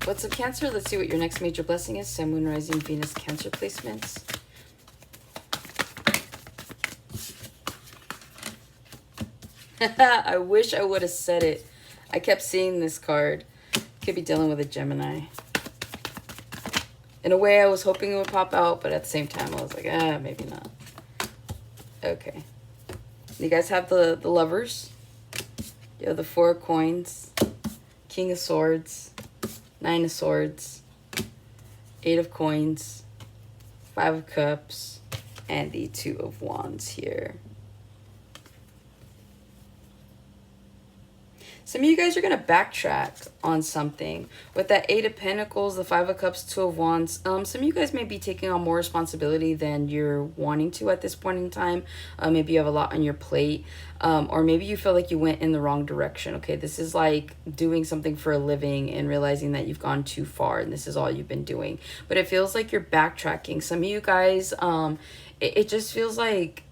What's up, Cancer? Let's see what your next major blessing is. Sun, Moon, Rising, Venus, Cancer placements. I wish I would have said it. I kept seeing this card. Could be dealing with a Gemini. In a way, I was hoping it would pop out, but at the same time, I was like, maybe not. Okay. You guys have the Lovers. You have the Four of Coins, King of Swords, Nine of Swords, Eight of Coins, Five of Cups, and the Two of Wands here. Some of you guys are going to backtrack on something. With that Eight of Pentacles, the Five of Cups, Two of Wands, some of you guys may be taking on more responsibility than you're wanting to at this point in time. Maybe you have a lot on your plate. Or maybe you feel like you went in the wrong direction. Okay, this is like doing something for a living and realizing that you've gone too far and this is all you've been doing. But it feels like you're backtracking. Some of you guys, it just feels like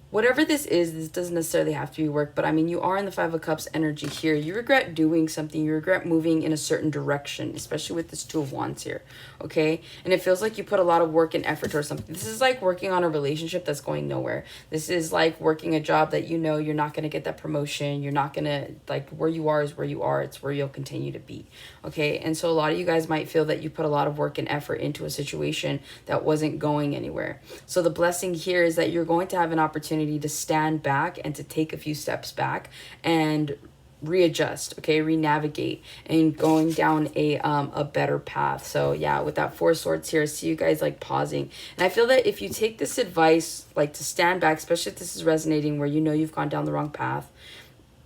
whatever this is, this doesn't necessarily have to be work, but I mean, you are in the Five of Cups energy here. You regret doing something. You regret moving in a certain direction, especially with this Two of Wands here, okay? And it feels like you put a lot of work and effort or something. This is like working on a relationship that's going nowhere. This is like working a job that you know you're not going to get that promotion. You're not going to, like, where you are is where you are. It's where you'll continue to be, okay? And so a lot of you guys might feel that you put a lot of work and effort into a situation that wasn't going anywhere. So the blessing here is that you're going to have an opportunity to stand back and to take a few steps back and readjust, okay, re-navigate and going down a better path. So yeah, with that Four of Swords here, I see you guys like pausing, and I feel that if you take this advice, like to stand back, especially if this is resonating where you know you've gone down the wrong path,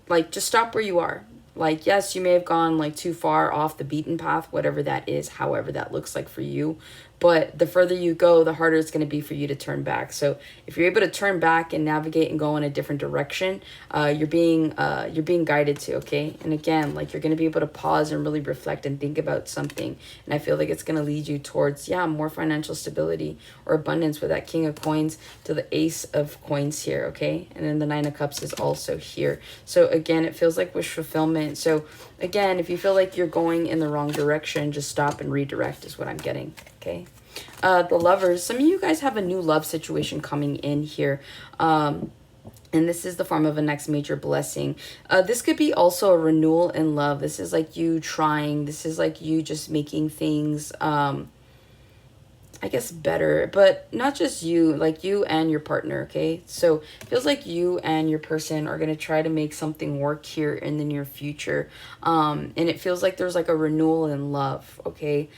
like just stop where you are. Like, yes, you may have gone like too far off the beaten path, whatever that is, however that looks like for you. But the further you go, the harder it's going to be for you to turn back. So if you're able to turn back and navigate and go in a different direction, you're being guided to, okay? And again, like you're going to be able to pause and really reflect and think about something. And I feel like it's going to lead you towards, yeah, more financial stability or abundance with that King of Coins to the Ace of Coins here, okay? And then the Nine of Cups is also here. So again, it feels like wish fulfillment. So again, if you feel like you're going in the wrong direction, just stop and redirect is what I'm getting, okay? The Lovers, some of you guys have a new love situation coming in here. And this is the form of a next major blessing. This could be also a renewal in love. This is like you trying. This is like you just making things, I guess, better. But not just you, like you and your partner, okay? So it feels like you and your person are going to try to make something work here in the near future. And it feels like there's like a renewal in love, okay?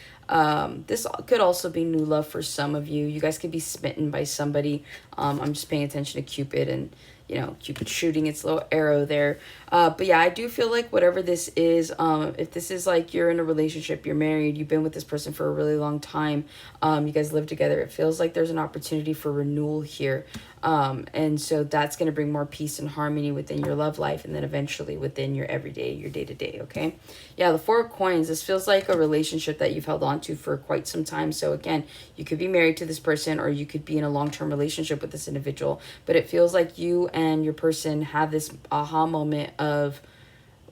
This could also be new love for some of you. You guys could be smitten by somebody. I'm just paying attention to Cupid and, you know, Cupid shooting its little arrow there. But yeah, I do feel like whatever this is, if this is like you're in a relationship, you're married, you've been with this person for a really long time, you guys live together, it feels like there's an opportunity for renewal here. And so that's going to bring more peace and harmony within your love life and then eventually within your everyday, your day-to-day, okay? Yeah, the Four of Coins, this feels like a relationship that you've held on to for quite some time. So again, you could be married to this person or you could be in a long-term relationship with this individual, but it feels like you and your person have this aha moment of,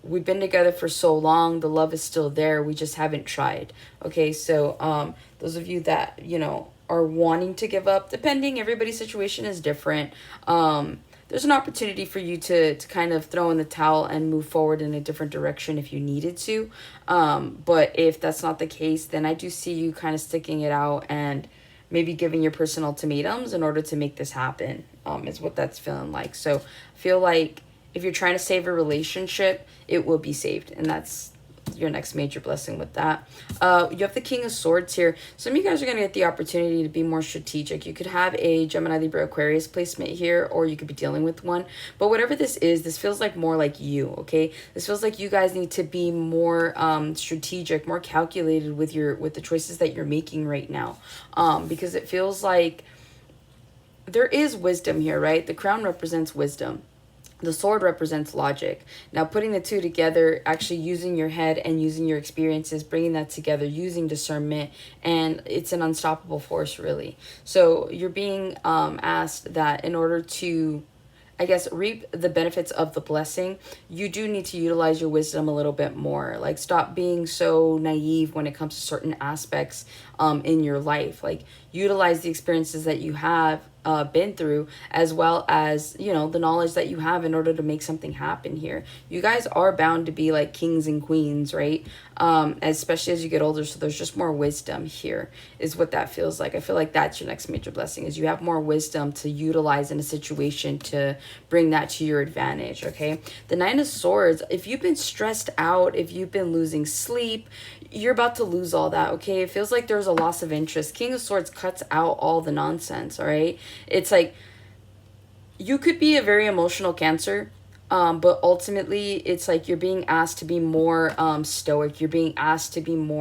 we've been together for so long, the love is still there, we just haven't tried, okay? So those of you that, you know, are wanting to give up, depending, everybody's situation is different, there's an opportunity for you to kind of throw in the towel and move forward in a different direction if you needed to. But if that's not the case, then I do see you kind of sticking it out and maybe giving your person ultimatums in order to make this happen, is what that's feeling like. So I feel like if you're trying to save a relationship, it will be saved. And that's your next major blessing with that. You have the King of Swords here. Some of you guys are going to get the opportunity to be more strategic. You could have a Gemini, Libra, Aquarius placement here, or you could be dealing with one. But whatever this is, this feels like more like you, okay? This feels like you guys need to be more strategic, more calculated with the choices that you're making right now. Because it feels like there is wisdom here, right? The crown represents wisdom. The sword represents logic. Now, putting the two together, actually using your head and using your experiences, bringing that together, using discernment, and it's an unstoppable force, really. So you're being asked that in order to I guess, reap the benefits of the blessing, you do need to utilize your wisdom a little bit more. Like, stop being so naive when it comes to certain aspects in your life. Like, utilize the experiences that you have been through, as well as, you know, the knowledge that you have in order to make something happen here. You guys are bound to be like kings and queens, right? Especially as you get older. So there's just more wisdom here, is what that feels like. I feel like that's your next major blessing, is you have more wisdom to utilize in a situation to bring that to your advantage. Okay, the Nine of Swords, if you've been stressed out, if you've been losing sleep, you're about to lose all that. Okay, it feels like there's a loss of interest. King of Swords cuts out all the nonsense. All right, it's like you could be a very emotional Cancer, but ultimately it's like you're being asked to be more stoic. You're being asked to be more